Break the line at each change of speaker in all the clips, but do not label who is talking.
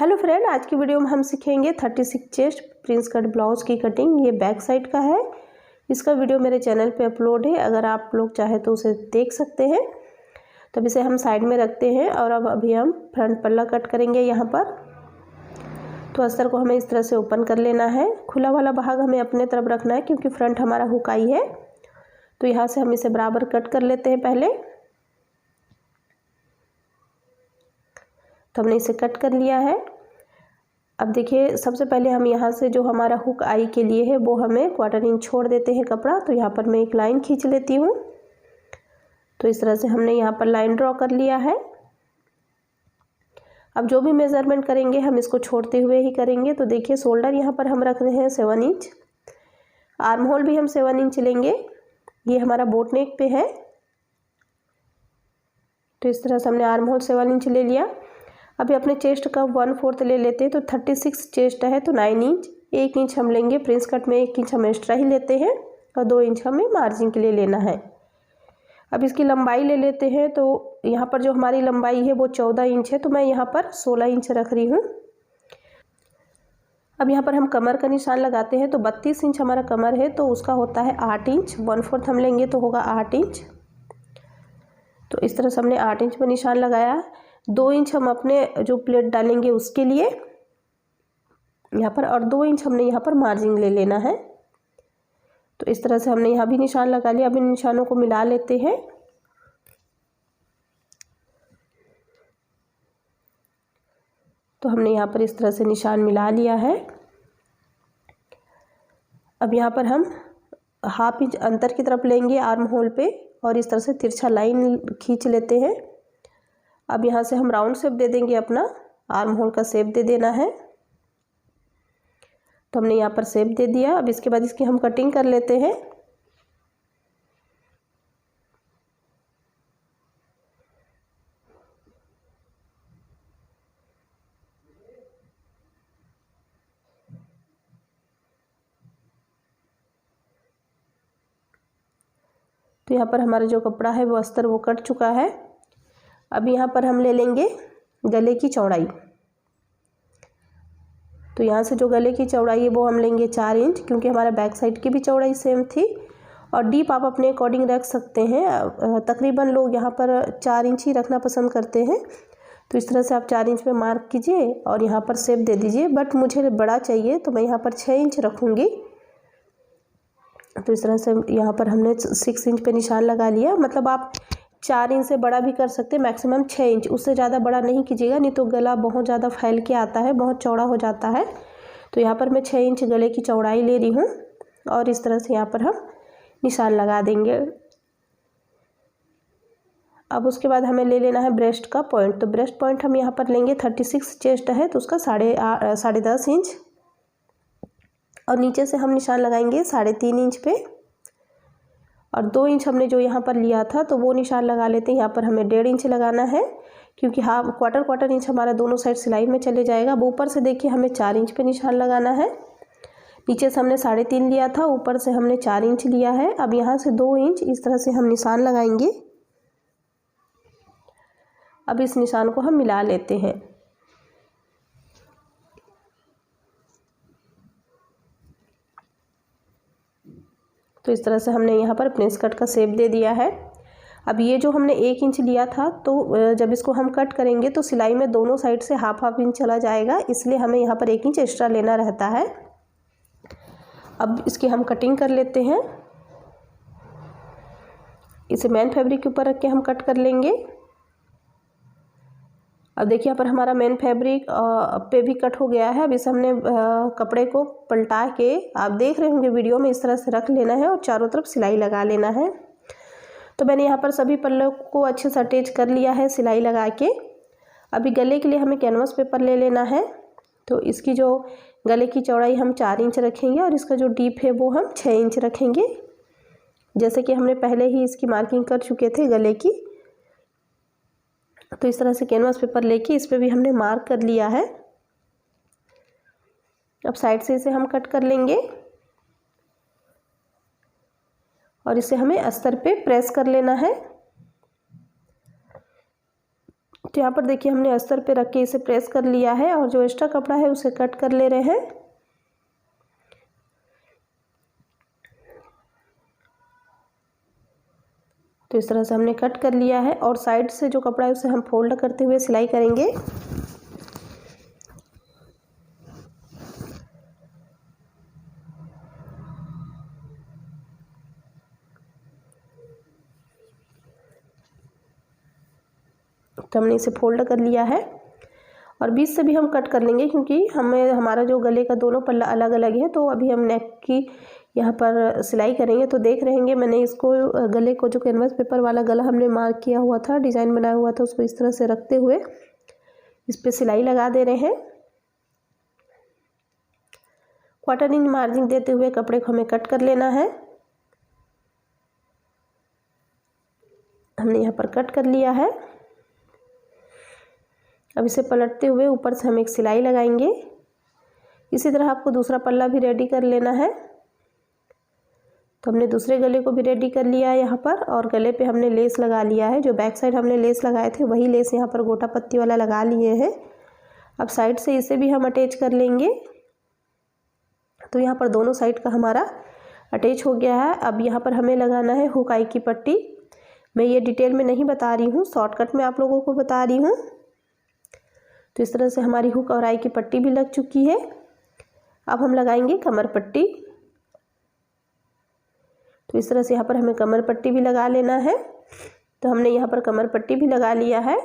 Hello friend, आज की video में हम सीखेंगे 36 चेस्ट प्रिंस कट ब्लाउज़ की कटिंग। ये बैक साइड का है। इसका वीडियो मेरे चैनल पे अपलोड है, अगर आप लोग चाहे तो उसे देख सकते हैं। तब इसे हम साइड में रखते हैं और अब अभी हम फ्रंट पल्ला कट करेंगे। यहाँ पर तो अस्तर को हमें इस तरह से ओपन कर लेना है। खुला वाला भाग हमें अपने तरफ रखना है क्योंकि फ्रंट हमारा हुक आई है। तो यहाँ से हम इसे बराबर कट कर लेते हैं पहले। तो हमने इसे कट कर लिया है। अब देखिए, सबसे पहले हम यहाँ से जो हमारा हुक आई के लिए है वो हमें 1/4 इंच छोड़ देते हैं कपड़ा। तो यहाँ पर मैं एक लाइन खींच लेती हूँ। तो इस तरह से हमने यहाँ पर लाइन ड्रॉ कर लिया है। अब जो भी मेज़रमेंट करेंगे हम इसको छोड़ते हुए ही करेंगे। तो देखिए, शोल्डर यहाँ पर हम रख रहे हैं 7 इंच, आर्म होल भी हम 7 इंच लेंगे। ये हमारा बोट नेक पे है। तो इस तरह से हमने आर्म होल 7 इंच ले लिया। अभी अपने चेस्ट का 1/4 ले लेते हैं। तो 36 चेस्ट है तो 9 इंच, 1 इंच हम लेंगे प्रिंस कट में, 1 इंच हम एक्स्ट्रा ही लेते हैं और 2 इंच हमें मार्जिन के लिए लेना है। अब इसकी लंबाई ले लेते हैं। तो यहाँ पर जो हमारी लंबाई है वो 14 इंच है, तो मैं यहाँ पर 16 इंच रख रही हूँ। अब यहाँ पर हम कमर का निशान लगाते हैं। तो 32 इंच हमारा कमर है, तो उसका होता है 8 इंच, 1/4 हम लेंगे तो होगा 8 इंच। तो इस तरह से हमने 8 इंच पर निशान लगाया। 2 इंच हम अपने जो प्लेट डालेंगे उसके लिए यहाँ पर, और 2 इंच हमने यहाँ पर मार्जिन ले लेना है। तो इस तरह से हमने यहाँ भी निशान लगा लिया। अब इन निशानों को मिला लेते हैं। तो हमने यहाँ पर इस तरह से निशान मिला लिया है। अब यहाँ पर हम 1/2 इंच अंतर की तरफ लेंगे आर्म होल पे और इस तरह से तिरछा लाइन खींच लेते हैं। अब यहाँ से हम राउंड शेप दे देंगे, अपना आर्म होल का शेप दे देना है। तो हमने यहाँ पर शेप दे दिया। अब इसके बाद इसकी हम कटिंग कर लेते हैं। तो यहाँ पर हमारा जो कपड़ा है वो अस्तर वो कट चुका है। अब यहाँ पर हम ले लेंगे गले की चौड़ाई। तो यहाँ से जो गले की चौड़ाई है वो हम लेंगे 4 इंच, क्योंकि हमारा बैक साइड की भी चौड़ाई सेम थी। और डीप आप अपने अकॉर्डिंग रख सकते हैं। तकरीबन लोग यहाँ पर 4 इंच ही रखना पसंद करते हैं। तो इस तरह से आप 4 इंच पे मार्क कीजिए और यहाँ पर शेप दे दीजिए। बट मुझे बड़ा चाहिए तो मैं यहाँ पर 6 इंच रखूँगी। तो इस तरह से यहाँ पर हमने 6 इंच पे निशान लगा लिया। मतलब आप 4 इंच से बड़ा भी कर सकते हैं, मैक्सिमम 6 इंच, उससे ज़्यादा बड़ा नहीं कीजिएगा, नहीं तो गला बहुत ज़्यादा फैल के आता है, बहुत चौड़ा हो जाता है। तो यहाँ पर मैं 6 इंच गले की चौड़ाई ले रही हूँ और इस तरह से यहाँ पर हम निशान लगा देंगे। अब उसके बाद हमें ले लेना है ब्रेस्ट का पॉइंट। तो ब्रेस्ट पॉइंट हम यहाँ पर लेंगे 36 चेस्ट है तो उसका 10.5 इंच, और नीचे से हम निशान लगाएंगे 3.5 इंच पे। और 2 इंच हमने जो यहाँ पर लिया था तो वो निशान लगा लेते हैं। यहाँ पर हमें 1.5 इंच लगाना है, क्योंकि हाफ क्वार्टर इंच हमारा दोनों साइड सिलाई में चले जाएगा। अब ऊपर से देखिए हमें 4 इंच पे निशान लगाना है। नीचे से हमने 3.5 लिया था, ऊपर से हमने 4 इंच लिया है। अब यहाँ से 2 इंच इस तरह से हम निशान लगाएंगे। अब इस निशान को हम मिला लेते हैं। तो इस तरह से हमने यहाँ पर प्रिंस कट का शेप दे दिया है। अब ये जो हमने 1 इंच लिया था, तो जब इसको हम कट करेंगे तो सिलाई में दोनों साइड से हाफ इंच चला जाएगा, इसलिए हमें यहाँ पर 1 इंच एक्स्ट्रा लेना रहता है। अब इसकी हम कटिंग कर लेते हैं। इसे मेन फैब्रिक के ऊपर रख के हम कट कर लेंगे। अब देखिए, यहाँ पर हमारा मेन फैब्रिक पे भी कट हो गया है। अब इसे हमने कपड़े को पलटा के, आप देख रहे होंगे वीडियो में, इस तरह से रख लेना है और चारों तरफ सिलाई लगा लेना है। तो मैंने यहाँ पर सभी पल्लों को अच्छे से अटैच कर लिया है सिलाई लगा के। अभी गले के लिए हमें कैनवस पेपर ले लेना है। तो इसकी जो गले की चौड़ाई हम 4 इंच रखेंगे और इसका जो डीप है वो हम 6 इंच रखेंगे, जैसे कि हमने पहले ही इसकी मार्किंग कर चुके थे गले की। तो इस तरह से कैनवास पेपर लेके इस पे भी हमने मार्क कर लिया है। अब साइड से इसे हम कट कर लेंगे और इसे हमें अस्तर पे प्रेस कर लेना है। तो यहाँ पर देखिए हमने अस्तर पे रख के इसे प्रेस कर लिया है और जो एक्स्ट्रा कपड़ा है उसे कट कर ले रहे हैं। तो इस तरह से हमने कट कर लिया है और साइड से जो कपड़ा है उसे हम फोल्ड करते हुए सिलाई करेंगे। तो हमने इसे फोल्ड कर लिया है और बीच से भी हम कट कर लेंगे क्योंकि हमारा जो गले का दोनों पल्ला अलग अलग है। तो अभी हम नेक की यहाँ पर सिलाई करेंगे। तो देख रहेंगे मैंने इसको गले को जो कैनवास पेपर वाला गला हमने मार्क किया हुआ था, डिज़ाइन बनाया हुआ था, उसको इस तरह से रखते हुए इस पर सिलाई लगा दे रहे हैं। 1/4 इंच मार्जिन देते हुए कपड़े को हमें कट कर लेना है। हमने यहाँ पर कट कर लिया है। अब इसे पलटते हुए ऊपर से हम एक सिलाई लगाएंगे। इसी तरह आपको दूसरा पल्ला भी रेडी कर लेना है। तो हमने दूसरे गले को भी रेडी कर लिया है यहाँ पर और गले पे हमने लेस लगा लिया है। जो बैक साइड हमने लेस लगाए थे वही लेस यहाँ पर गोटा पत्ती वाला लगा लिए हैं। अब साइड से इसे भी हम अटैच कर लेंगे। तो यहाँ पर दोनों साइड का हमारा अटैच हो गया है। अब यहाँ पर हमें लगाना है हुक आई की पट्टी। मैं ये डिटेल में नहीं बता रही हूँ, शॉर्टकट में आप लोगों को बता रही हूँ। तो इस तरह से हमारी हुक और आई की पट्टी भी लग चुकी है। अब हम लगाएंगे कमर पट्टी। तो इस तरह से यहाँ पर हमें कमर पट्टी भी लगा लेना है। तो हमने यहाँ पर कमर पट्टी भी लगा लिया है।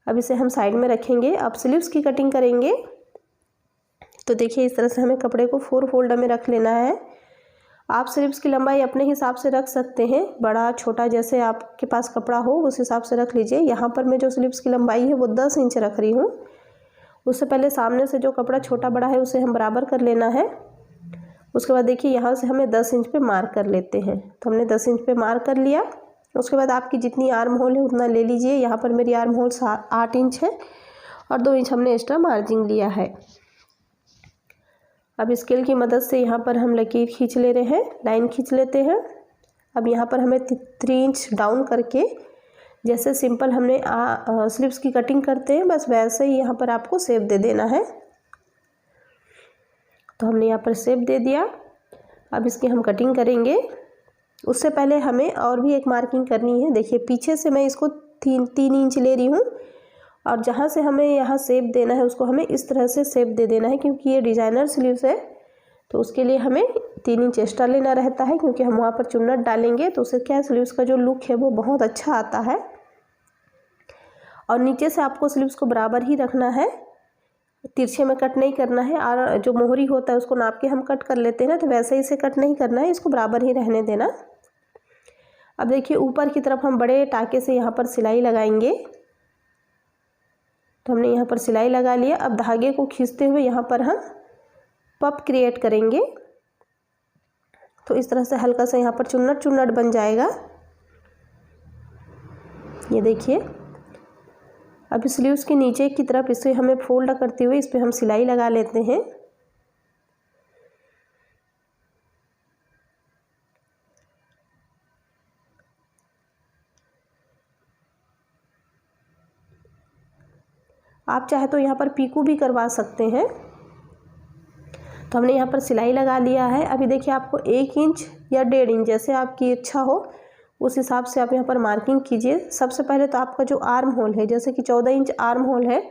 अब इसे हम साइड में रखेंगे। अब स्लीव्स की कटिंग करेंगे। तो देखिए इस तरह से हमें कपड़े को 4 फोल्ड में रख लेना है। आप स्लीव्स की लंबाई अपने हिसाब से रख सकते हैं, बड़ा छोटा जैसे आपके पास कपड़ा हो उस हिसाब से रख लीजिए। यहाँ पर मैं जो स्लीव्स की लंबाई है वो 10 इंच रख रही हूँ। उससे पहले सामने से जो कपड़ा छोटा बड़ा है उसे हम बराबर कर लेना है। उसके बाद देखिए यहाँ से हमें 10 इंच पे मार्क कर लेते हैं। तो हमने 10 इंच पे मार्क कर लिया। उसके बाद आपकी जितनी आर्म होल है उतना ले लीजिए। यहाँ पर मेरी आर्म होल 8 इंच है और 2 इंच हमने एक्स्ट्रा मार्जिन लिया है। अब स्केल की मदद से यहाँ पर हम लकीर खींच ले रहे हैं, लाइन खींच लेते हैं। अब यहाँ पर हमें 3 इंच डाउन करके जैसे सिंपल हमने स्लीव्स की कटिंग करते हैं बस वैसे ही यहाँ पर आपको शेप दे देना है। तो हमने यहाँ पर शेप दे दिया। अब इसकी हम कटिंग करेंगे। उससे पहले हमें और भी एक मार्किंग करनी है। देखिए पीछे से मैं इसको 3 इंच ले रही हूँ और जहाँ से हमें यहाँ शेप देना है उसको हमें इस तरह से शेप दे देना है। क्योंकि ये डिज़ाइनर स्लीव्स है तो उसके लिए हमें 3 इंच एक्स्ट्रा लेना रहता है क्योंकि हम वहाँ पर चुन्नट डालेंगे तो उससे क्या स्लीव्स का जो लुक है वो बहुत अच्छा आता है। और नीचे से आपको स्लीव्स को बराबर ही रखना है, तिरछे में कट नहीं करना है। और जो मोहरी होता है उसको नाप के हम कट कर लेते हैं ना, तो वैसे ही इसे कट नहीं करना है, इसको बराबर ही रहने देना। अब देखिए ऊपर की तरफ हम बड़े टाके से यहाँ पर सिलाई लगाएंगे। तो हमने यहाँ पर सिलाई लगा लिया। अब धागे को खींचते हुए यहाँ पर हम पप क्रिएट करेंगे। तो इस तरह से हल्का सा यहाँ पर चुन्नट चुन्नट बन जाएगा। ये देखिए अब स्लीव्स के नीचे की तरफ इसे हमें फोल्ड करते हुए इस पर हम सिलाई लगा लेते हैं। आप चाहे तो यहाँ पर पीकू भी करवा सकते हैं। तो हमने यहाँ पर सिलाई लगा लिया है। अभी देखिए आपको 1 इंच या 1.5 इंच जैसे आपकी इच्छा हो उस हिसाब से आप यहाँ पर मार्किंग कीजिए। सबसे पहले तो आपका जो आर्म होल है, जैसे कि 14 इंच आर्म होल है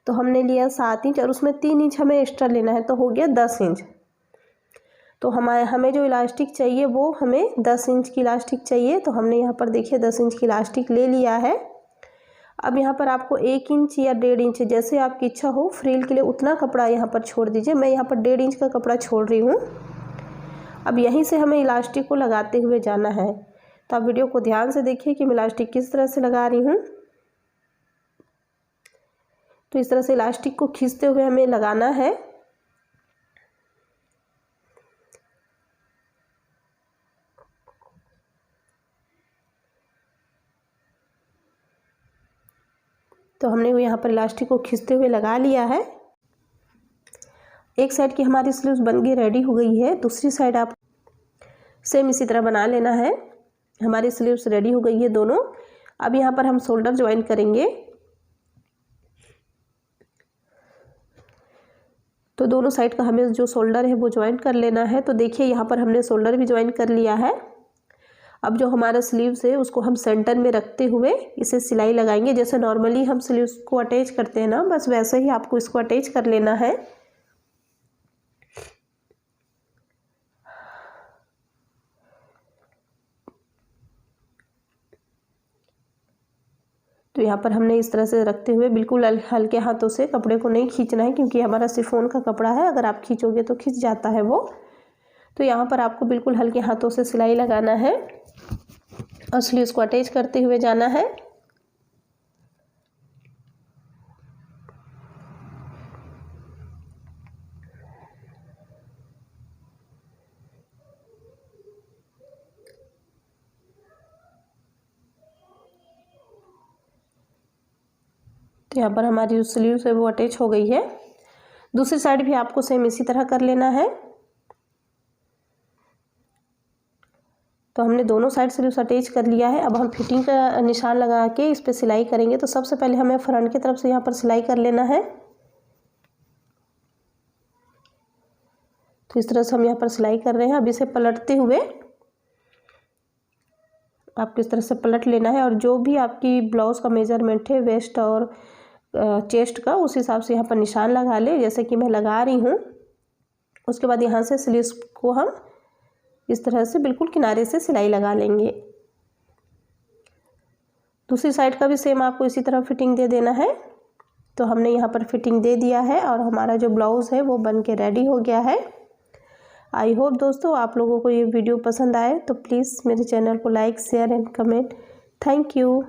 तो हमने लिया 7 इंच और उसमें 3 इंच हमें एक्स्ट्रा लेना है, तो हो गया 10 इंच। तो हमें जो इलास्टिक चाहिए वो हमें 10 इंच की इलास्टिक चाहिए। तो हमने यहाँ पर देखिए 10 इंच की इलास्टिक ले लिया है। अब यहाँ पर आपको 1 इंच या 1.5 इंच जैसे आपकी इच्छा हो फ्रिल के लिए उतना कपड़ा यहाँ पर छोड़ दीजिए। मैं यहाँ पर 1.5 इंच का कपड़ा छोड़ रही हूँ। अब यहीं से हमें इलास्टिक को लगाते हुए जाना है। तो आप वीडियो को ध्यान से देखिए कि मैं इलास्टिक किस तरह से लगा रही हूँ। तो इस तरह से इलास्टिक को खींचते हुए हमें लगाना है। तो हमने यहाँ पर इलास्टिक को खींचते हुए लगा लिया है। एक साइड की हमारी स्लीव्स बन गई, रेडी हो गई है। दूसरी साइड आप सेम इसी तरह बना लेना है। हमारी स्लीव्स रेडी हो गई है दोनों। अब यहाँ पर हम शोल्डर ज्वाइन करेंगे। तो दोनों साइड का हमें जो शोल्डर है वो ज्वाइन कर लेना है। तो देखिए यहाँ पर हमने शोल्डर भी ज्वाइन कर लिया है। अब जो हमारा स्लीव्स है उसको हम सेंटर में रखते हुए इसे सिलाई लगाएंगे। जैसे नॉर्मली हम स्लीव्स को अटैच करते हैं ना, बस वैसे ही आपको इसको अटैच कर लेना है। तो यहाँ पर हमने इस तरह से रखते हुए बिल्कुल हल्के हाथों से, कपड़े को नहीं खींचना है क्योंकि हमारा शिफॉन का कपड़ा है, अगर आप खींचोगे तो खींच जाता है वो। तो यहाँ पर आपको बिल्कुल हल्के हाथों से सिलाई लगाना है और स्लीव्स को अटैच करते हुए जाना है। तो यहाँ पर हमारी जो स्लीव्स है वो अटैच हो गई है। दूसरी साइड भी आपको सेम इसी तरह कर लेना है। तो हमने दोनों साइड स्लीव्स अटैच कर लिया है। अब हम फिटिंग का निशान लगा के इस पर सिलाई करेंगे। तो सबसे पहले हमें फ्रंट की तरफ से यहाँ पर सिलाई कर लेना है। तो इस तरह से हम यहाँ पर सिलाई कर रहे हैं। अब इसे पलटते हुए आपको इस तरह से पलट लेना है और जो भी आपकी ब्लाउज़ का मेजरमेंट है वेस्ट और चेस्ट का, उस हिसाब से यहाँ पर निशान लगा ले, जैसे कि मैं लगा रही हूँ। उसके बाद यहाँ से स्लीव्स को हम इस तरह से बिल्कुल किनारे से सिलाई लगा लेंगे। दूसरी साइड का भी सेम आपको इसी तरह फिटिंग दे देना है। तो हमने यहाँ पर फिटिंग दे दिया है और हमारा जो ब्लाउज़ है वो बन के रेडी हो गया है। आई होप दोस्तों आप लोगों को ये वीडियो पसंद आए, तो प्लीज़ मेरे चैनल को like, share and comment. Thank you.